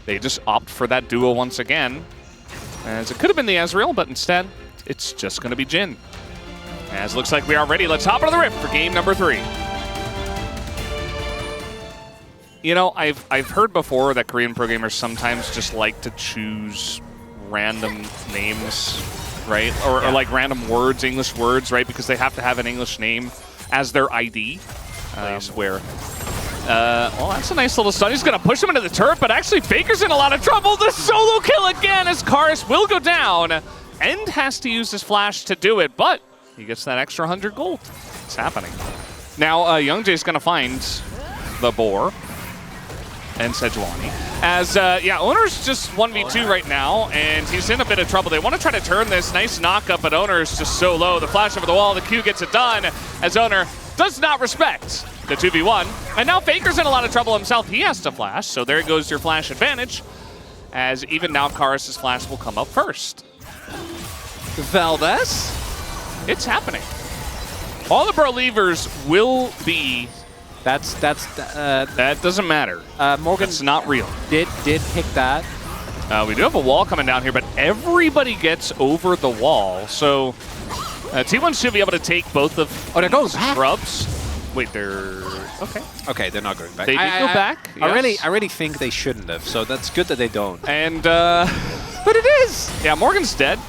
they just opt for that duo once again. As it could have been the Ezreal, but instead, it's just going to be Jhin. As it looks like we are ready, let's hop into the Rift for game number 3. You know, I've heard before that Korean pro gamers sometimes just like to choose random names, right? Or like random words, English words, right? Because they have to have an English name as their ID. Where well, that's a nice little stun. He's going to push him into the turret, but actually Faker's in a lot of trouble. The solo kill again as Karis will go down and has to use his flash to do it, but he gets that extra 100 gold. It's happening. Now, Youngjae's going to find the boar and Sejuani. As, Owner's just 1v2 right now, and he's in a bit of trouble. They want to try to turn this. Nice knock-up, but Owner's just so low. The flash over the wall, the Q gets it done, as Owner does not respect the 2v1. And now Faker's in a lot of trouble himself. He has to flash, so there goes your flash advantage, as even now Karis' flash will come up first. Valdez, it's happening. All the bro levers will be... That doesn't matter. Morgan, it's not real. Did pick that. We do have a wall coming down here, but everybody gets over the wall. So T1 should be able to take both of they're going back. Grubs. Wait, they're okay. Okay, they're not going back. They did go back. Yes. I really think they shouldn't have. So that's good that they don't. And but it is. Yeah, Morgan's dead.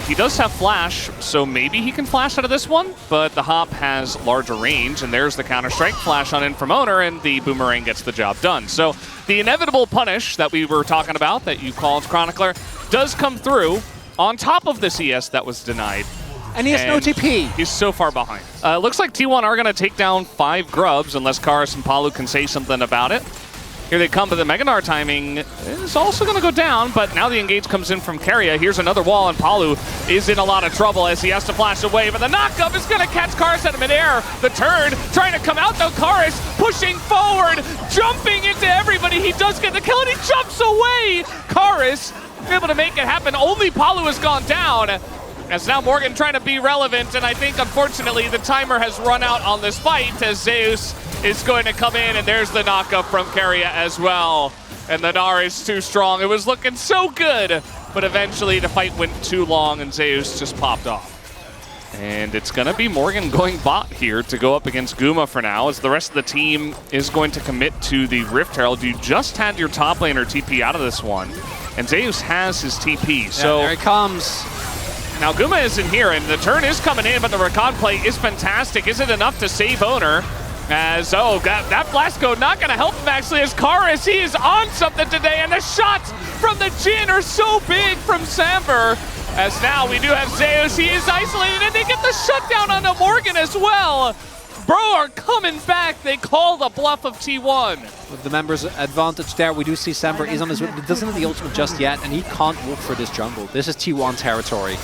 He does have flash, so maybe he can flash out of this one, but the hop has larger range, and there's the counter-strike flash on in from Owner, and the boomerang gets the job done. So the inevitable punish that we were talking about, that you called Chronicler, does come through on top of this ES that was denied. And he has no TP. He's so far behind. Looks like T1 are going to take down 5 grubs, unless Karis and Palu can say something about it. Here they come, but the Mega Gnar timing is also going to go down, but now the engage comes in from Keria. Here's another wall, and Palu is in a lot of trouble as he has to flash away, but the knockup is going to catch Karis out of midair. The turn, trying to come out, though. Karis pushing forward, jumping into everybody. He does get the kill, and he jumps away. Karis able to make it happen. Only Palu has gone down. As now Morgan trying to be relevant, and I think, unfortunately, the timer has run out on this fight as Zeus is going to come in, and there's the knockup from Keria as well. And the Gnar is too strong. It was looking so good, but eventually the fight went too long, and Zeus just popped off. And it's going to be Morgan going bot here to go up against Guma for now, as the rest of the team is going to commit to the Rift Herald. You just had your top laner TP out of this one, and Zeus has his TP. So there he comes. Now Guma is in here, and the turn is coming in, but the recon play is fantastic. Is it enough to save Owner? As, that Blasco not going to help him, actually, as Karis, he is on something today, and the shots from the Jhin are so big from Samber. As now we do have Zeus, he is isolated, and they get the shutdown onto Morgan as well. Bro are coming back. They call the bluff of T1. With the members' advantage there, we do see Samber is on his way. He doesn't have the ultimate just yet, and he can't walk for this jungle. This is T1 territory.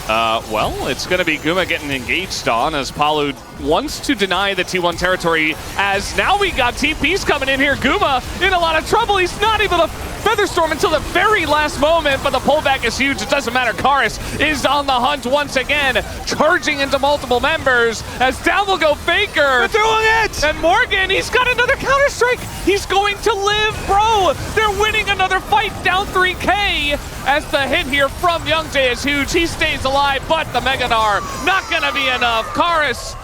Well, it's going to be Guma getting engaged on, as Palu wants to deny the T1 territory, as now we got TPs coming in here. Guma in a lot of trouble. He's not able to Featherstorm until the very last moment, but the pullback is huge. It doesn't matter. Karis is on the hunt once again, charging into multiple members, as down will go Faker. They're doing it! And Morgan, he's got another counter-strike. He's going to live, bro. They're winning another fight, down 3K, as the hit here from Youngjae is huge. He stays alive, but the Mega Gnar not going to be enough. Karis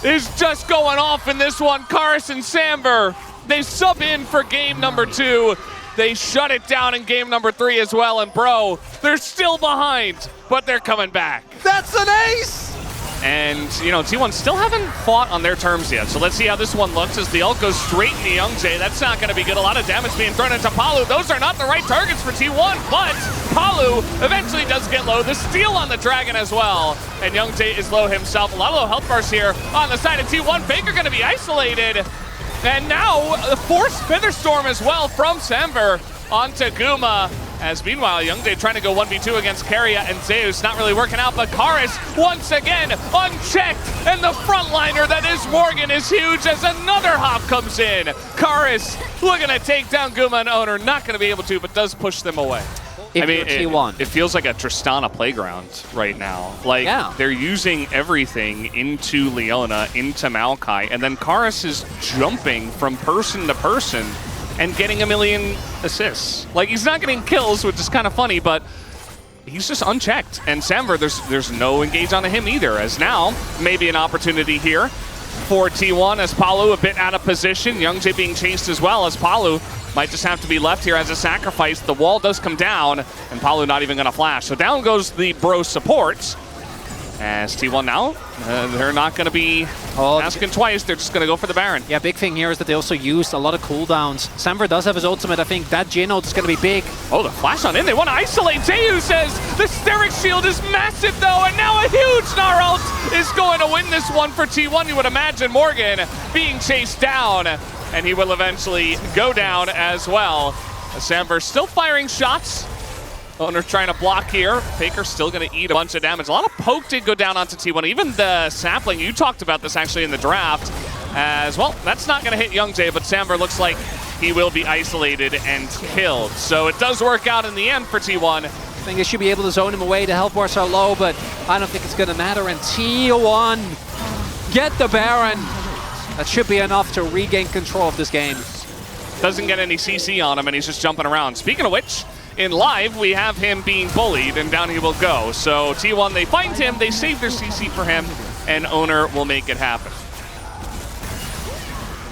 is just going off in this one. Karis and Samber, they sub in for game number 2. They shut it down in game number 3 as well, and bro, they're still behind, but they're coming back. That's an ace! And, you know, T1 still haven't fought on their terms yet, so let's see how this one looks as the ult goes straight into Youngjae. That's not going to be good. A lot of damage being thrown into Palu. Those are not the right targets for T1, but Palu eventually does get low. The steal on the Dragon as well, and Youngjae is low himself. A lot of low health bars here on the side of T1. Faker going to be isolated. And now the forced Featherstorm as well from Samber onto Guma. As meanwhile, Youngjae trying to go 1v2 against Keria and Zeus, not really working out, but Karis once again unchecked, and the frontliner that is Morgan is huge as another hop comes in. Karis looking to take down Guma and Owner, not going to be able to, but does push them away. I mean, it feels like a Tristana playground right now. Like, they're using everything into Leona, into Maokai, and then Karis is jumping from person to person and getting a million assists. Like, he's not getting kills, which is kind of funny, but he's just unchecked. And Samver, there's no engage on him either, as now maybe an opportunity here for T1 as Palu a bit out of position. Youngjae being chased as well, as Palu might just have to be left here as a sacrifice. The wall does come down, and Palu not even going to flash. So down goes the bro support. As T1 now, they're not going to be asking twice. They're just going to go for the Baron. Yeah, big thing here is that they also used a lot of cooldowns. Samver does have his ultimate. I think that Jhin ult is going to be big. Oh, the flash on in. They want to isolate. Zayu says the Steric shield is massive, though, and now a huge Gnar ult is going to win this one for T1. You would imagine Morgan being chased down, and he will eventually go down as well. Samver still firing shots. Owner trying to block here. Faker still going to eat a bunch of damage. A lot of poke did go down onto T1. Even the sapling, you talked about this actually in the draft as well. That's not going to hit Youngjae, but Samver looks like he will be isolated and killed. So it does work out in the end for T1. I think they should be able to zone him away. The health bars are low, but I don't think it's going to matter. And T1 get the Baron. That should be enough to regain control of this game. Doesn't get any CC on him, and he's just jumping around. Speaking of which, in live, we have him being bullied, and down he will go. So T1, they find him, they save their CC for him, and Owner will make it happen.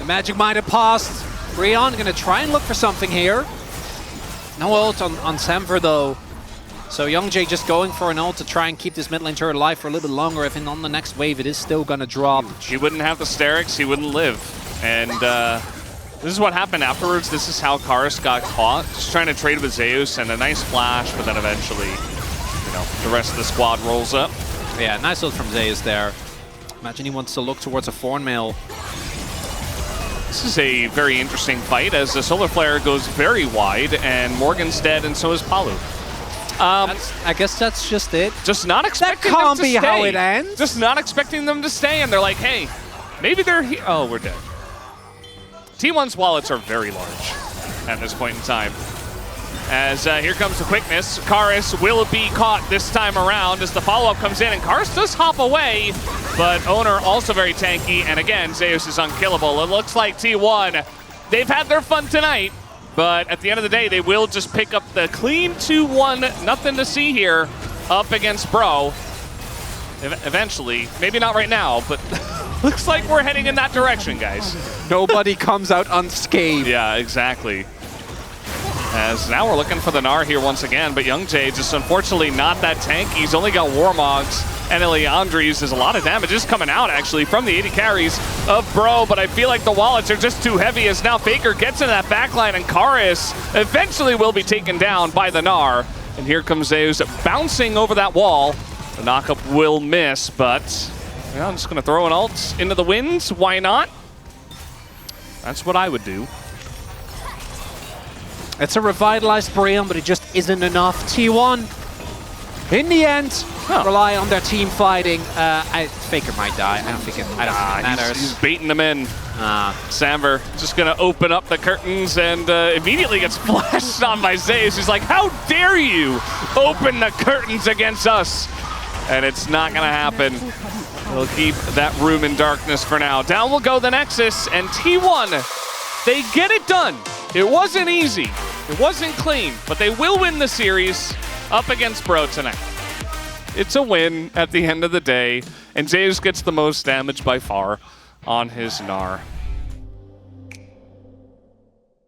The Magic Might have passed. Rion going to try and look for something here. No ult on Samver, though. So Youngjae just going for an ult to try and keep this mid lane turret alive for a little bit longer. If on the next wave, it is still going to drop. He wouldn't have the Sterics, he wouldn't live. And this is what happened afterwards. This is how Karis got caught. Just trying to trade with Zeus and a nice flash, but then eventually, you know, the rest of the squad rolls up. Yeah, nice ult from Zeus there. Imagine he wants to look towards a Thornmail. This is a very interesting fight as the Solar Flare goes very wide, and Morgan's dead, and so is Palu. I guess that's just it. Just not expecting them to stay. That can't be how it ends. Just not expecting them to stay, and they're like, hey, maybe they're here. Oh, we're dead. T1's wallets are very large at this point in time. As here comes the quickness. Karis will be caught this time around as the follow-up comes in, and Karis does hop away, but Owner also very tanky, and again, Zeus is unkillable. It looks like T1, they've had their fun tonight, but at the end of the day, they will just pick up the clean 2-1, nothing to see here, up against Bro. Eventually, maybe not right now, but looks like we're heading in that direction, guys. Nobody comes out unscathed. Yeah, exactly. As now we're looking for the Gnar here once again, but Youngjae just unfortunately not that tanky. He's only got Warmogs, and Eliandri's. There's a lot of damages coming out actually from the 80 carries of Bro, but I feel like the wallets are just too heavy as now Faker gets in that backline, and Karis eventually will be taken down by the Gnar. And here comes Zeus bouncing over that wall. The knockup will miss, but you know, I'm just going to throw an ult into the winds. Why not? That's what I would do. It's a revitalized Brian, but it just isn't enough. T1, in the end, rely on their team fighting. Faker might die. I don't think it matters. He's baiting them in. Samver just going to open up the curtains and immediately gets flashed on by Zeus. He's like, how dare you open the curtains against us? And it's not going to happen. We'll keep that room in darkness for now. Down will go the Nexus, and T1, they get it done. It wasn't easy. It wasn't clean, but they will win the series up against Bro tonight. It's a win at the end of the day, and Zeus gets the most damage by far on his Gnar.